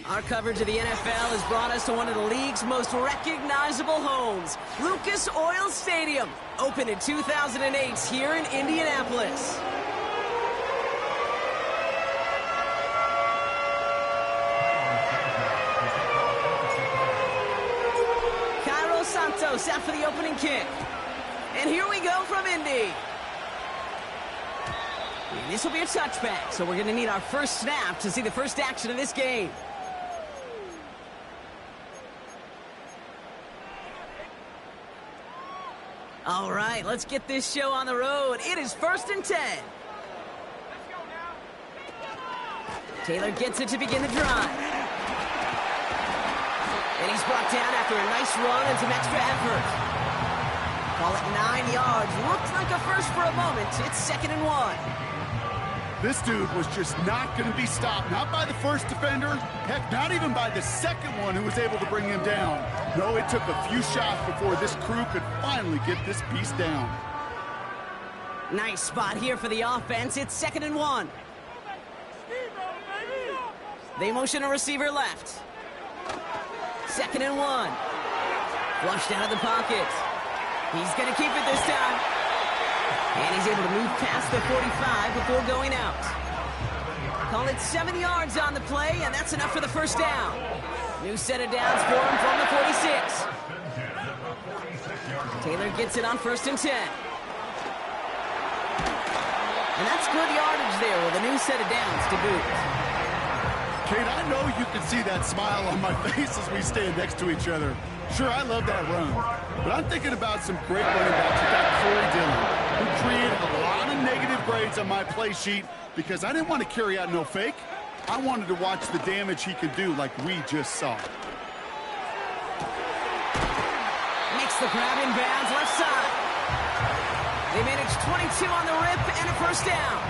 Our coverage of the NFL has brought us to one of the league's most recognizable homes, Lucas Oil Stadium, opened in 2008 here in Indianapolis. Cairo Santos out for the opening kick. And here we go from Indy. And this will be a touchback, so we're going to need our first snap to see the first action of this game. All right, let's get this show on the road. It is 1st and 10. Taylor gets it to begin the drive. And he's brought down after a nice run and some extra effort. Call it 9 yards. Looked like a first for a moment. It's 2nd and 1. This dude was just not going to be stopped. Not by the first defender. Heck, not even by the second one who was able to bring him down. No, it took a few shots before this crew could finally get this beast down. Nice spot here for the offense. It's 2nd and 1. They motion a receiver left. 2nd and 1. Flushed out of the pocket. He's going to keep it this time. And he's able to move past the 45 before going out. Call it 7 yards on the play, and that's enough for the first down. New set of downs for him from the 46. Taylor gets it on 1st and 10. And that's good yardage there with a new set of downs to boot. Kate, I know you can see that smile on my face as we stand next to each other. Sure, I love that run. But I'm thinking about some great running backs with that Corey Dillon, who created a lot of negative grades on my play sheet because I didn't want to carry out no fake. I wanted to watch the damage he could do like we just saw. Makes the grab in bounds left side. They manage 22 on the rip and a first down.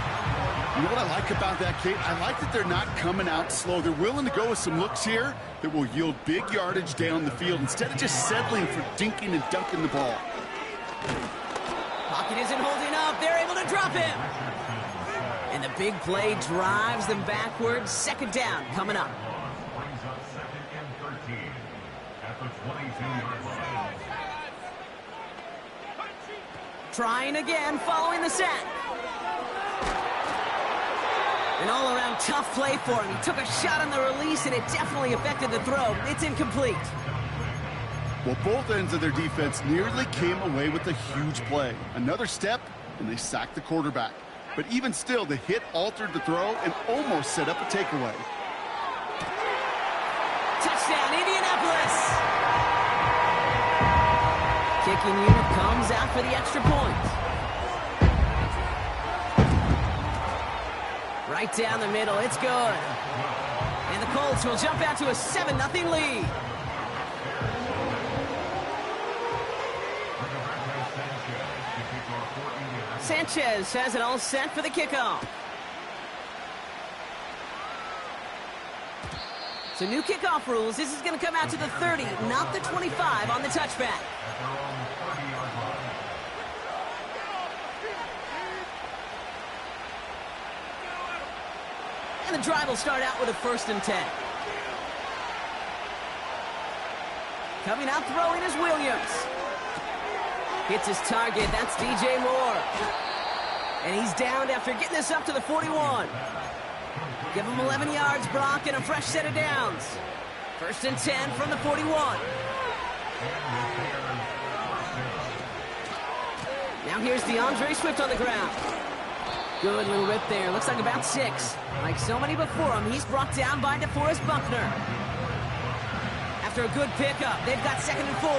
You know what I like about that, Kate? I like that they're not coming out slow. They're willing to go with some looks here that will yield big yardage down the field instead of just settling for dinking and dunking the ball. Pocket isn't holding up. They're able to drop him. And the big play drives them backwards. 2nd down coming up. Trying again following the sack. An all-around tough play for him. He took a shot on the release, and it definitely affected the throw. It's incomplete. Well, both ends of their defense nearly came away with a huge play. Another step, and they sacked the quarterback. But even still, the hit altered the throw and almost set up a takeaway. Touchdown, Indianapolis! Kicking unit comes out for the extra point. Right down the middle, it's good. And the Colts will jump out to a 7-0 lead. Sanchez has it all set for the kickoff. So new kickoff rules. This is going to come out to the 30, not the 25 on the touchback. And the drive will start out with a 1st and 10. Coming out throwing is Williams. Hits his target. That's DJ Moore. And he's downed after getting this up to the 41. Give him 11 yards, Brock, and a fresh set of downs. 1st and 10 from the 41. Now here's DeAndre Swift on the ground. Good little rip there. Looks like about 6. Like so many before him, he's brought down by DeForest Buckner. After a good pickup, they've got 2nd and 4.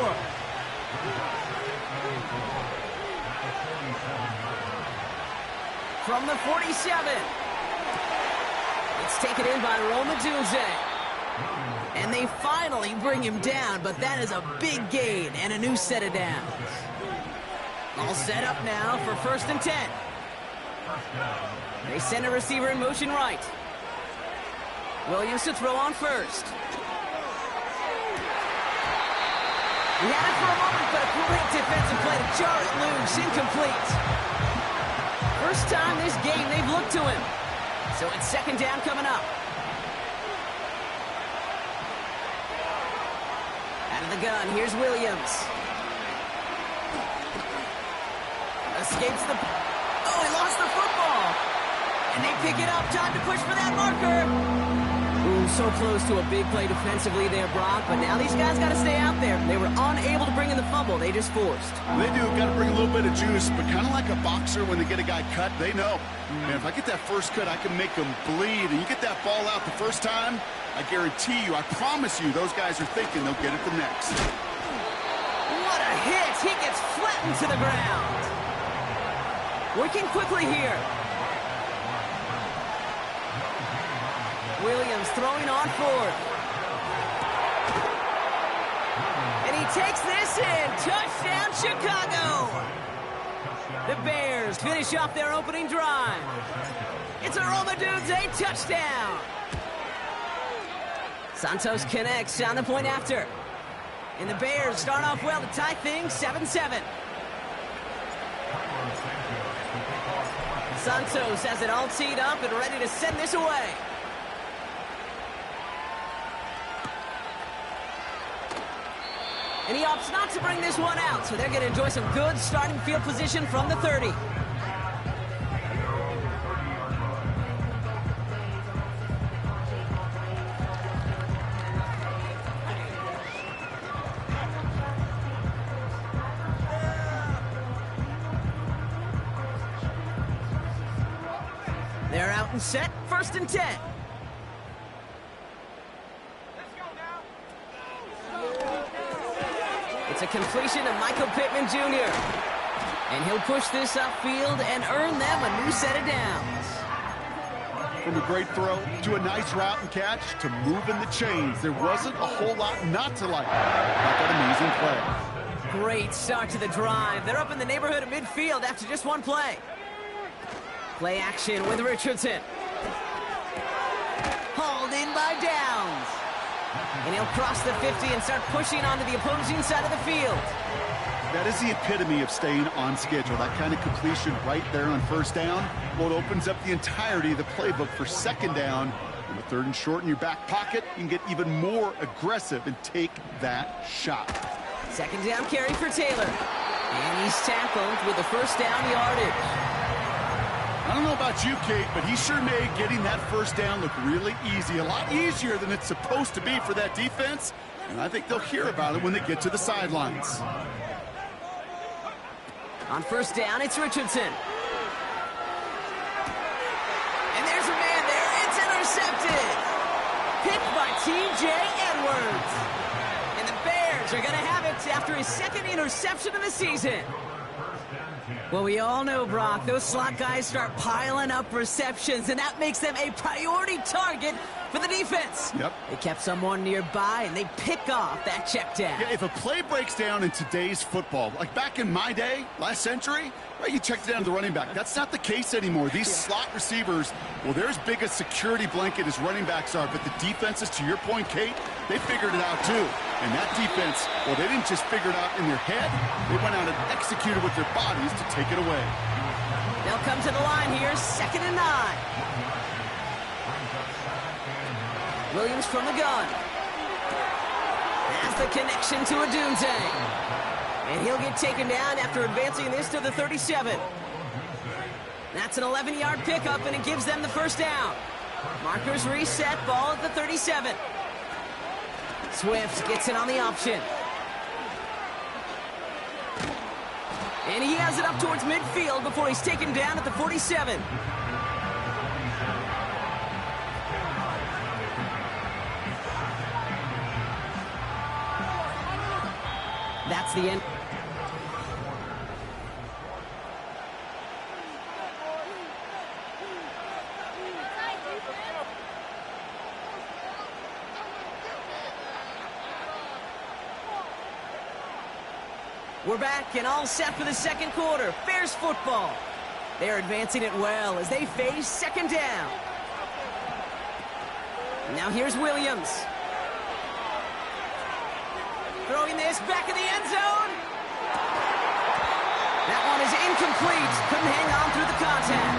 From the 47. It's taken in by Roma Dunze. And they finally bring him down, but that is a big gain and a new set of downs. All set up now for 1st and 10. They send a receiver in motion right. Williams to throw on 1st. He had it for a moment, but a great defensive play to jar it loose. Incomplete. First time this game they've looked to him. So it's 2nd down coming up. Out of the gun, here's Williams. Escapes the... Oh, he lost the football! And they pick it up. Time to push for that marker. Ooh, so close to a big play defensively there, Brock. But now these guys got to stay out there. They were unable to bring in the fumble. They just forced. They do. Got to bring a little bit of juice. But kind of like a boxer when they get a guy cut, they know. Man, if I get that first cut, I can make them bleed. And you get that ball out the first time, I guarantee you, I promise you, those guys are thinking they'll get it the next. What a hit. He gets flattened to the ground. Working quickly here. Williams throwing on fourth. And he takes this in. Touchdown, Chicago. The Bears finish off their opening drive. It's a Romadunze touchdown. Santos connects on the point after. And the Bears start off well to tie things 7-7. Santos has it all teed up and ready to send this away. And he opts not to bring this one out, so they're going to enjoy some good starting field position from the 30. They're out and set, 1st and 10. It's a completion to Michael Pittman Jr. And he'll push this upfield and earn them a new set of downs. From a great throw to a nice route and catch to moving the chains, there wasn't a whole lot not to like about that amazing play. Great start to the drive. They're up in the neighborhood of midfield after just one play. Play action with Richardson. Hauled in by Downs. And he'll cross the 50 and start pushing onto the opposing side of the field. That is the epitome of staying on schedule. That kind of completion right there on 1st down. Well, it opens up the entirety of the playbook for 2nd down. On the 3rd and short in your back pocket, you can get even more aggressive and take that shot. 2nd down carry for Taylor. And he's tackled with the 1st down yardage. I don't know about you, Kate, but he sure made getting that 1st down look really easy. A lot easier than it's supposed to be for that defense. And I think they'll hear about it when they get to the sidelines. On 1st down, it's Richardson. And there's a man there. It's intercepted. Picked by T.J. Edwards. And the Bears are going to have it after his 2nd interception of the season. Well, we all know, Brock, those slot guys start piling up receptions, and that makes them a priority target for the defense. Yep. They kept someone nearby, and they pick off that check down. Yeah, if a play breaks down in today's football, like back in my day, last century, right, you checked it down to the running back. That's not the case anymore. These slot receivers, well, they're as big a security blanket as running backs are, but the defenses, to your point, Kate, they figured it out too. And that defense, well, they didn't just figure it out in their head. They went out and executed with their bodies to take it away. They'll come to the line here, 2nd and 9. Williams from the gun. Has the connection to Odunze. And he'll get taken down after advancing this to the 37. That's an 11-yard pickup, and it gives them the 1st down. Markers reset, ball at the 37. Swift gets it on the option. And he has it up towards midfield before he's taken down at the 47. That's the end. We're back and all set for the 2nd quarter. Bears football. They're advancing it well as they face 2nd down. Now here's Williams. Throwing this back in the end zone. That one is incomplete. Couldn't hang on through the contact.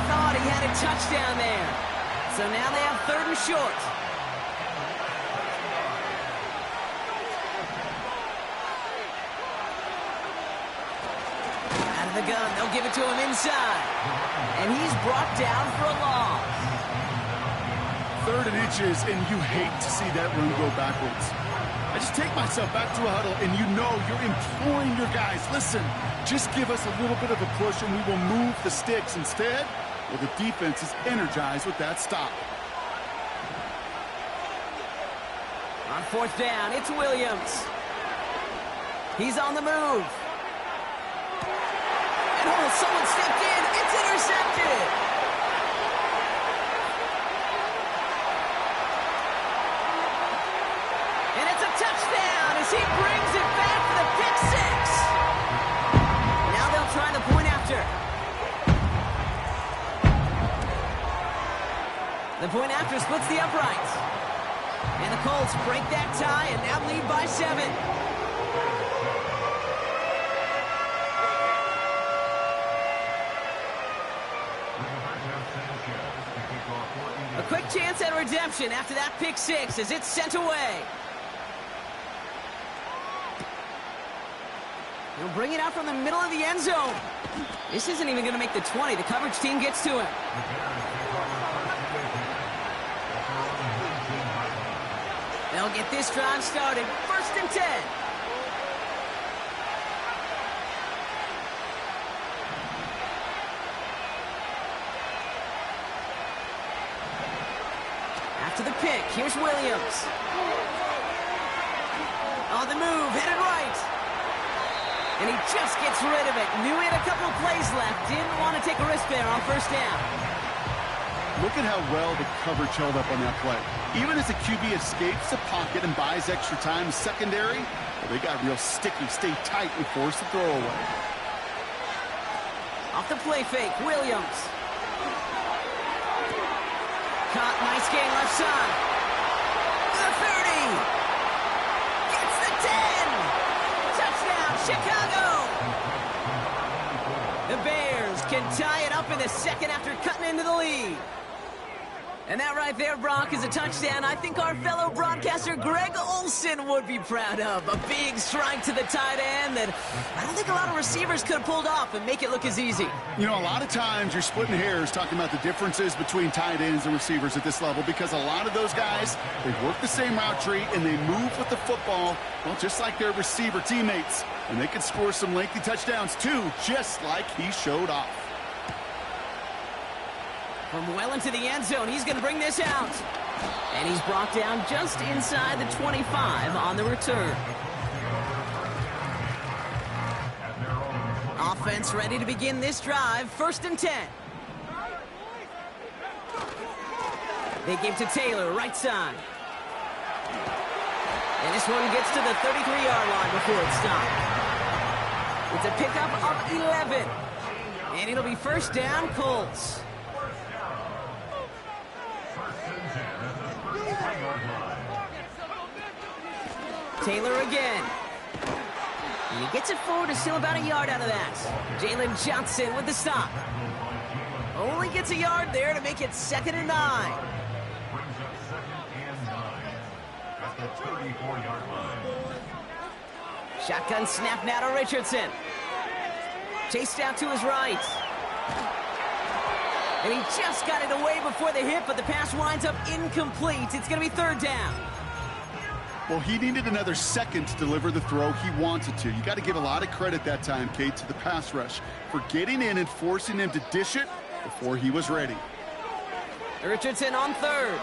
Thought he had a touchdown there. So now they have 3rd and short. of the gun. They'll give it to him inside. And he's brought down for a loss. 3rd and inches, and you hate to see that run go backwards. I just take myself back to a huddle, and you know you're imploring your guys, listen, just give us a little bit of a push, and we will move the sticks. Instead, well, the defense is energized with that stop. On 4th down, it's Williams. He's on the move. And someone stepped in. It's intercepted. And it's a touchdown as he brings it back for the pick 6. Now they'll try the point after. The point after splits the uprights. And the Colts break that tie and now lead by 7. A quick chance at redemption after that pick 6 as it's sent away. He'll bring it out from the middle of the end zone. This isn't even going to make the 20. The coverage team gets to him. They'll get this drive started. 1st and 10. After the pick, here's Williams. On the move, headed right. And he just gets rid of it. Knew he had a couple of plays left. Didn't want to take a risk there on 1st down. Look at how well the coverage held up on that play. Even as the QB escapes the pocket and buys extra time in secondary, well, they got real sticky, stay tight, and force the throw away. Off the play fake, Williams. Caught, nice gain left side. The 30. Gets the 10. Touchdown, Chicago. The Bears can tie it up in the 2nd after cutting into the lead. And that right there, Brock, is a touchdown I think our fellow broadcaster Greg Olsen would be proud of. A big strike to the tight end that I don't think a lot of receivers could have pulled off and make it look as easy. You know, a lot of times you're splitting hairs talking about the differences between tight ends and receivers at this level because a lot of those guys, they work the same route tree and they move with the football, well, just like their receiver teammates. And they can score some lengthy touchdowns too, just like he showed off. From well into the end zone, he's going to bring this out. And he's brought down just inside the 25 on the return. Offense ready to begin this drive. 1st and 10. They give to Taylor, right side. And this one gets to the 33-yard line before it's stopped. It's a pickup of 11. And it'll be 1st down, Colts. Taylor again. And he gets it forward to still about a yard out of that. Jalen Johnson with the stop. Only gets a yard there to make it 2nd and 9. Shotgun snap now to Richardson. Chased out to his right. And he just got it away before the hit, but the pass winds up incomplete. It's going to be 3rd down. Well, he needed another second to deliver the throw he wanted to. You got to give a lot of credit that time, Kate, to the pass rush for getting in and forcing him to dish it before he was ready. Richardson on 3rd.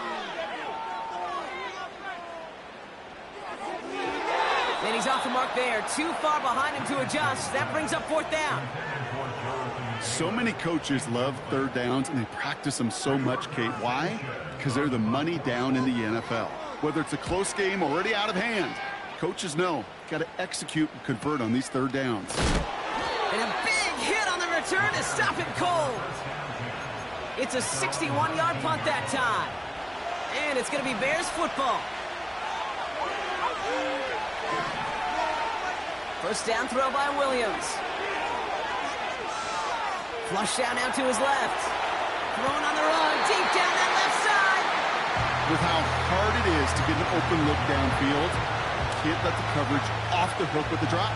And he's off the mark there. Too far behind him to adjust. That brings up 4th down. So many coaches love 3rd downs, and they practice them so much, Kate. Why? Because they're the money down in the NFL. Whether it's a close game already out of hand, coaches know got to execute and convert on these 3rd downs. And a big hit on the return to stop it cold. It's a 61-yard punt that time. And it's going to be Bears football. 1st down throw by Williams. Flush down out to his left. Throwing on the run, deep down that left side. With how hard it is to get an open look downfield, you can't let the coverage off the hook with the drop.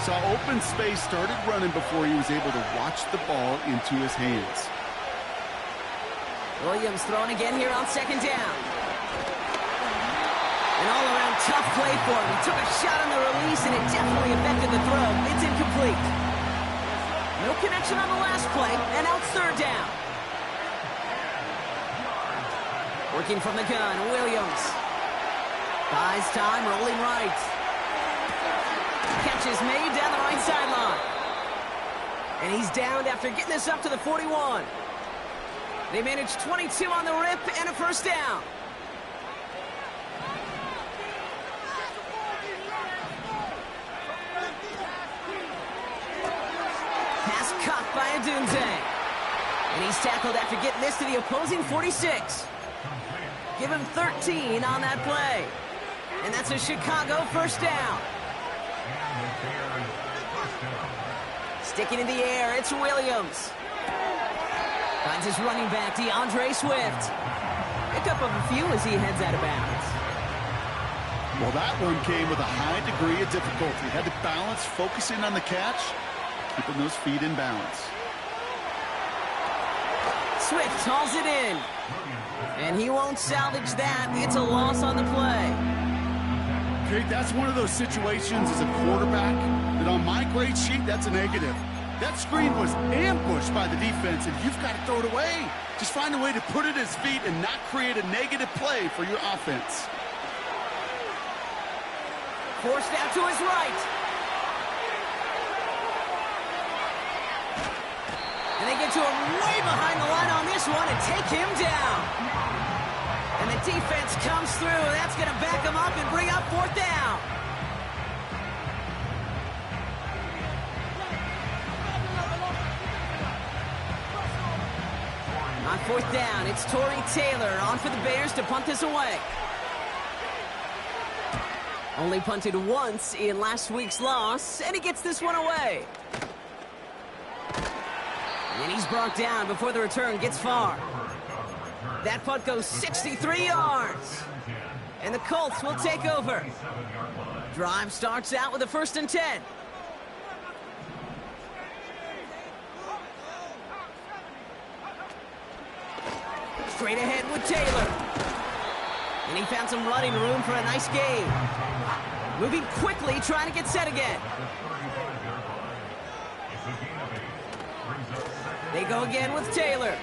Saw open space, started running before he was able to watch the ball into his hands. Williams throwing again here on second down. An all-around tough play for him. He took a shot on the release, and it definitely affected the throw. It's incomplete. No connection on the last play, and now it's third down. Working from the gun, Williams. Buys time, rolling right. Catch is made down the right sideline. And he's downed after getting this up to the 41. They managed 22 on the rip and a first down. Pass caught by Adunze. And he's tackled after getting this to the opposing 46. Give him 13 on that play. And that's a Chicago first down. Sticking in the air, it's Williams. Finds his running back, DeAndre Swift. Pickup of a few as he heads out of bounds. Well, that one came with a high degree of difficulty. Had to balance, focusing on the catch, keeping those feet in balance. Swift hauls it in. And he won't salvage that. It's a loss on the play. Okay, that's one of those situations as a quarterback that on my grade sheet, that's a negative. That screen was ambushed by the defense, and you've got to throw it away. Just find a way to put it at his feet and not create a negative play for your offense. Forced out to his right. And they get to him way behind the line on this one and take him down. And the defense comes through. That's going to back him up and bring up fourth down. On fourth down, it's Torrey Taylor on for the Bears to punt this away. Only punted once in last week's loss, and he gets this one away. And he's brought down before the return gets far. That punt goes 63 yards. And the Colts will take over. Drive starts out with a 1st and 10. Straight ahead with Taylor. And he found some running room for a nice gain. Moving quickly, trying to get set again. They go again with Taylor.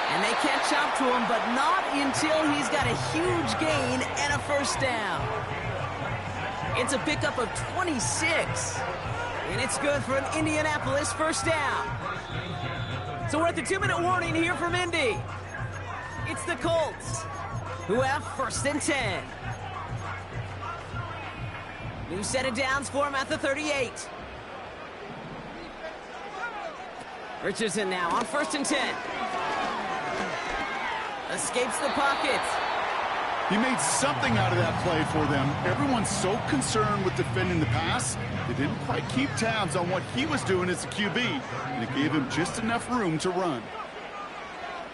And they catch up to him, but not until he's got a huge gain and a first down. It's a pickup of 26. And it's good for an Indianapolis first down. So we're at the 2-minute warning here from Indy. It's the Colts, who have 1st and 10. New set of downs for him at the 38. Richardson now on 1st and 10. Escapes the pocket. He made something out of that play for them. Everyone's so concerned with defending the pass, they didn't quite keep tabs on what he was doing as a QB, and it gave him just enough room to run.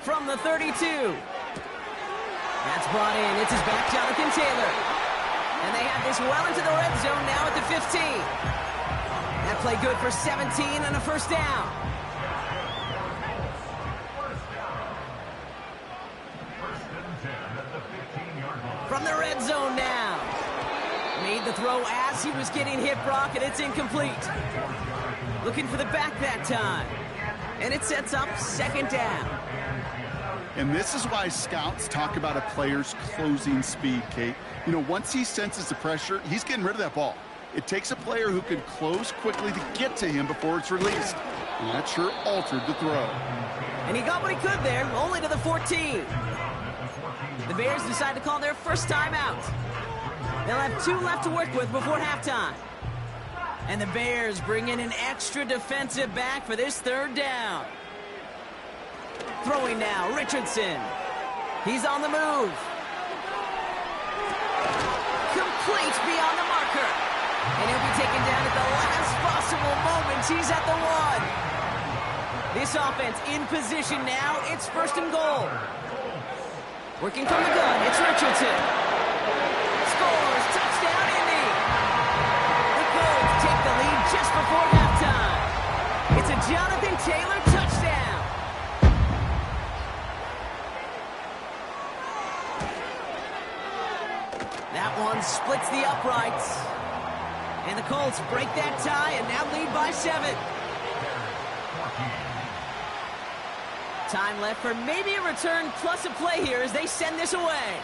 From the 32. That's brought in. It's his back, Jonathan Taylor. And they have this well into the red zone now at the 15. That play good for 17 and a first down. From the red zone now. Made the throw as he was getting hit, Brock, and it's incomplete. Looking for the back that time. And it sets up 2nd down. And this is why scouts talk about a player's closing speed, Kate. You know, once he senses the pressure, he's getting rid of that ball. It takes a player who can close quickly to get to him before it's released. And that sure altered the throw. And he got what he could there, only to the 14. The Bears decide to call their first timeout. They'll have 2 left to work with before halftime. And the Bears bring in an extra defensive back for this 3rd down. Throwing now, Richardson. He's on the move. Complete beyond the marker. And he'll be taken down at the last possible moment. He's at the 1. This offense in position now. It's 1st and goal. Working from the gun, it's Richardson. Scores! Touchdown, Indy! The Colts take the lead just before halftime. It's a Jonathan Taylor touchdown. That one splits the uprights. And the Colts break that tie and now lead by 7. Time left for maybe a return plus a play here as they send this away.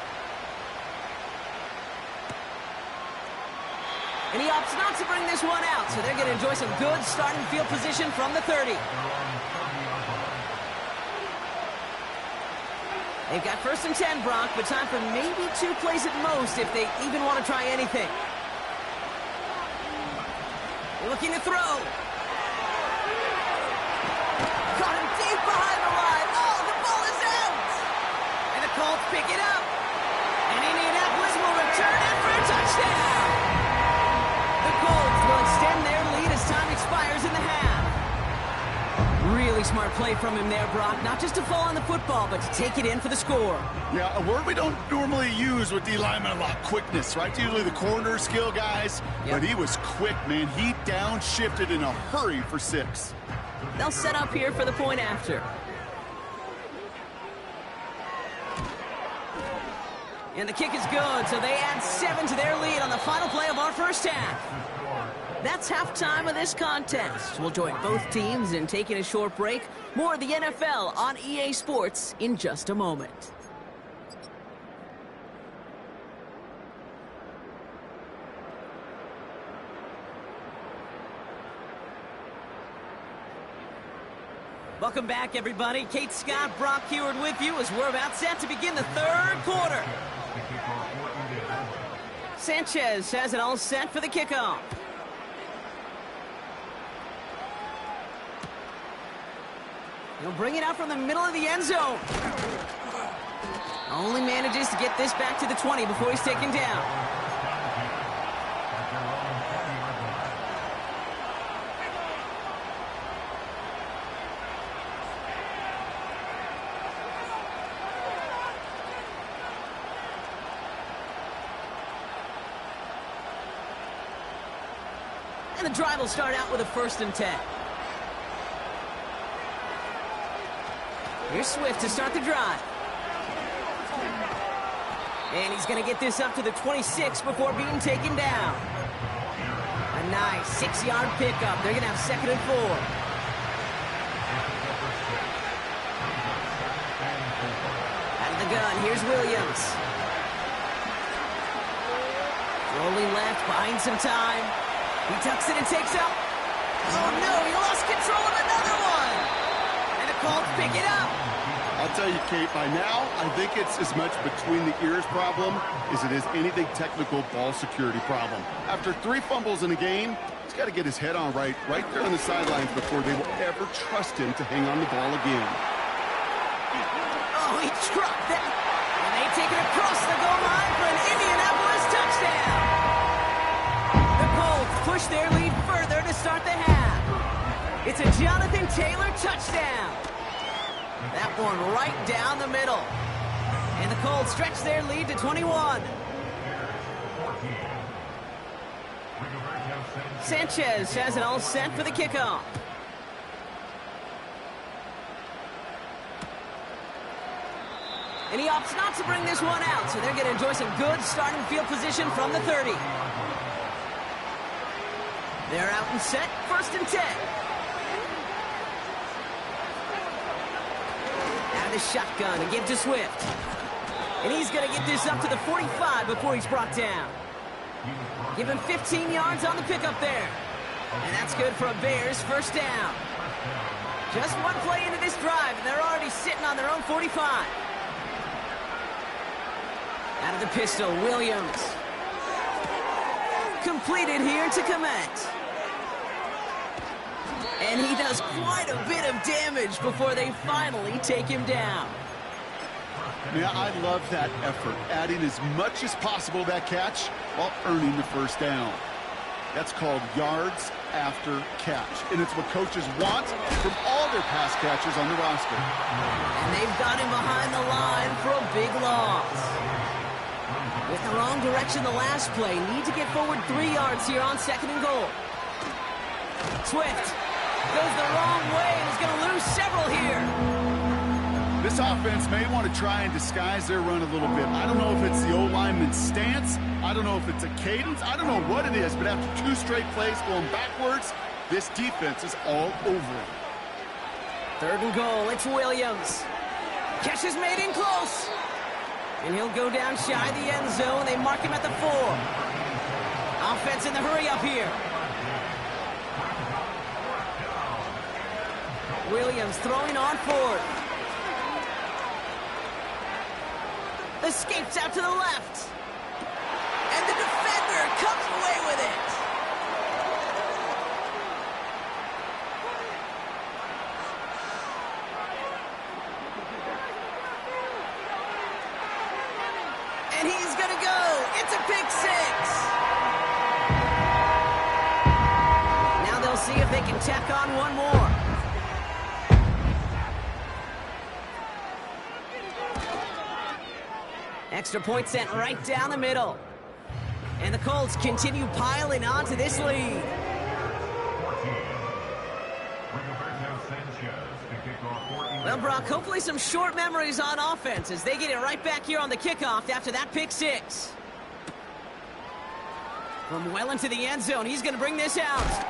And he opts not to bring this one out, so they're going to enjoy some good starting field position from the 30. They've got 1st and 10, Brock, but time for maybe 2 plays at most if they even want to try anything. Looking to throw. Caught him deep behind the line. Oh, the ball is out. And the Colts pick it up. And Indianapolis will return it for a touchdown. The Colts will extend their lead as time expires in the half. Really smart play from him there, Brock. Not just to fall on the football, but to take it in for the score. Yeah, a word we don't normally use with D linemen a lot. Quickness, right? Usually the corner skill guys. Yep. But he was quick, man. He downshifted in a hurry for 6. They'll set up here for the point after. And the kick is good, so they add 7 to their lead on the final play of our first half. That's halftime of this contest. We'll join both teams in taking a short break. More of the NFL on EA Sports in just a moment. Welcome back, everybody. Kate Scott, Brock Heward with you as we're about set to begin the 3rd quarter. Sanchez has it all set for the kickoff. He'll bring it out from the middle of the end zone. Only manages to get this back to the 20 before he's taken down. And the drive will start out with a 1st and 10. Here's Swift to start the drive. And he's going to get this up to the 26 before being taken down. A nice 6-yard pickup. They're going to have 2nd and 4. Out of the gun, here's Williams. Rolling left, buying some time. He tucks it and takes up. Oh no, he lost control of another one. And the Colts pick it up. I'll tell you, Kate, by now, I think it's as much between the ears problem as it is anything technical ball security problem. After 3 fumbles in a game, he's got to get his head on right there on the sidelines before they will ever trust him to hang on the ball again. Oh, he trucked that. And they take it across the goal line for an Indianapolis touchdown. The Colts push their lead further to start the half. It's a Jonathan Taylor touchdown. That one right down the middle. And the Colts stretch their lead to 21. Sanchez has it all set for the kickoff. And he opts not to bring this one out, so they're going to enjoy some good starting field position from the 30. They're out and set, 1st and 10. The shotgun and give to Swift. And he's going to get this up to the 45 before he's brought down. Give him 15 yards on the pickup there. And that's good for a Bears 1st down. Just one play into this drive, and they're already sitting on their own 45. Out of the pistol, Williams. Completed here to Komet. And he does quite a bit of damage before they finally take him down. Yeah, I love that effort, adding as much as possible to that catch while earning the 1st down. That's called yards after catch, and it's what coaches want from all their pass catchers on the roster. And they've got him behind the line for a big loss. With the wrong direction the last play. Need to get forward 3 yards here on 2nd and goal. Swift goes the wrong way and is going to lose several here. This offense may want to try and disguise their run a little bit. I don't know if it's the O-lineman's stance. I don't know if it's a cadence. I don't know what it is, but after 2 straight plays going backwards, this defense is all over it. 3rd and goal. It's Williams. Catch is made in close. And he'll go down shy the end zone. They mark him at the 4. Offense in the hurry up here. Williams throwing on 4th. Escapes out to the left. And the defender comes away with it. And he's going to go. It's a pick 6. Now they'll see if they can tack on one more. Extra point sent right down the middle. And the Colts continue piling on to this lead. Well, Brock, hopefully some short memories on offense as they get it right back here on the kickoff after that pick 6. From well into the end zone, he's going to bring this out.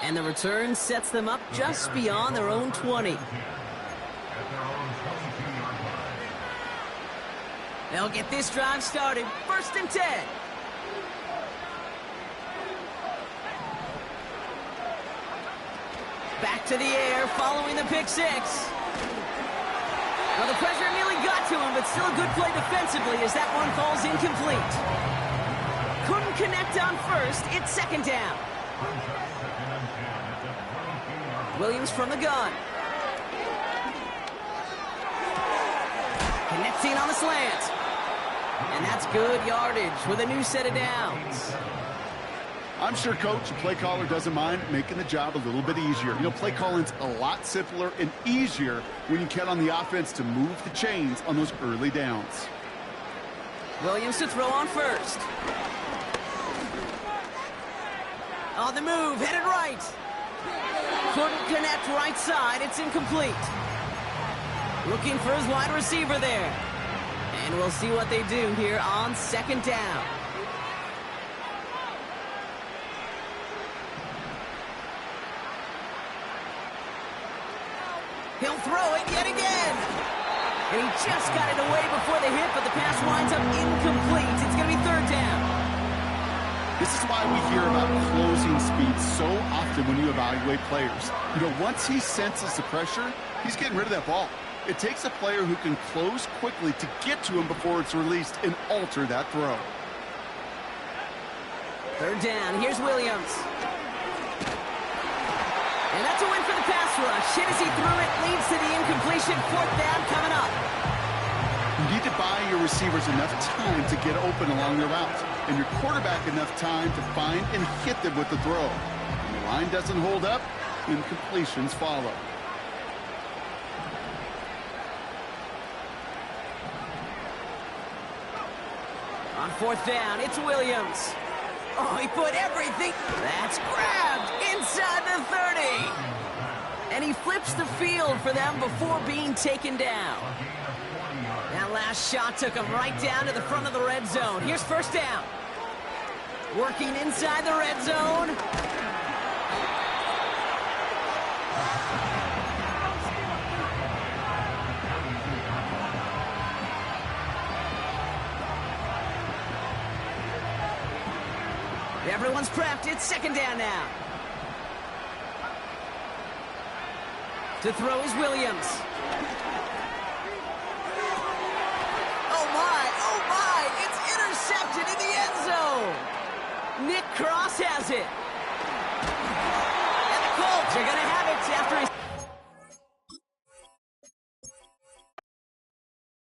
And the return sets them up just beyond their own 20. They'll get this drive started. 1st and 10. Back to the air following the pick 6. Well, the pressure nearly got to him, but still a good play defensively as that one falls incomplete. Couldn't connect on 1st. It's 2nd down. Williams from the gun. Connecting on the slant. And that's good yardage with a new set of downs. I'm sure coach and play caller doesn't mind making the job a little bit easier. You know, play calling's a lot simpler and easier when you count on the offense to move the chains on those early downs. Williams to throw on 1st. On the move, headed right. Couldn't connect right side. It's incomplete. Looking for his wide receiver there. And we'll see what they do here on 2nd down. He'll throw it yet again. And he just got it away before the hit, but the pass winds up incomplete. It's going to be 3rd down. This is why we hear about closing speed so often when you evaluate players. You know, once he senses the pressure, he's getting rid of that ball. It takes a player who can close quickly to get to him before it's released and alter that throw. 3rd down. Here's Williams. And that's a win for the pass rush. Hit as he threw it, leads to the incompletion. 4th down coming up. You need to buy your receivers enough time to get open along their routes, and your quarterback enough time to find and hit them with the throw. When the line doesn't hold up, incompletions follow. On 4th down, it's Williams. Oh, he put everything. That's grabbed inside the 30. And he flips the field for them before being taken down. That last shot took him right down to the front of the red zone. Here's 1st down. Working inside the red zone. Everyone's prepped. It's 2nd down now. To throw is Williams. Oh my, it's intercepted in the end zone. Nick Cross has it.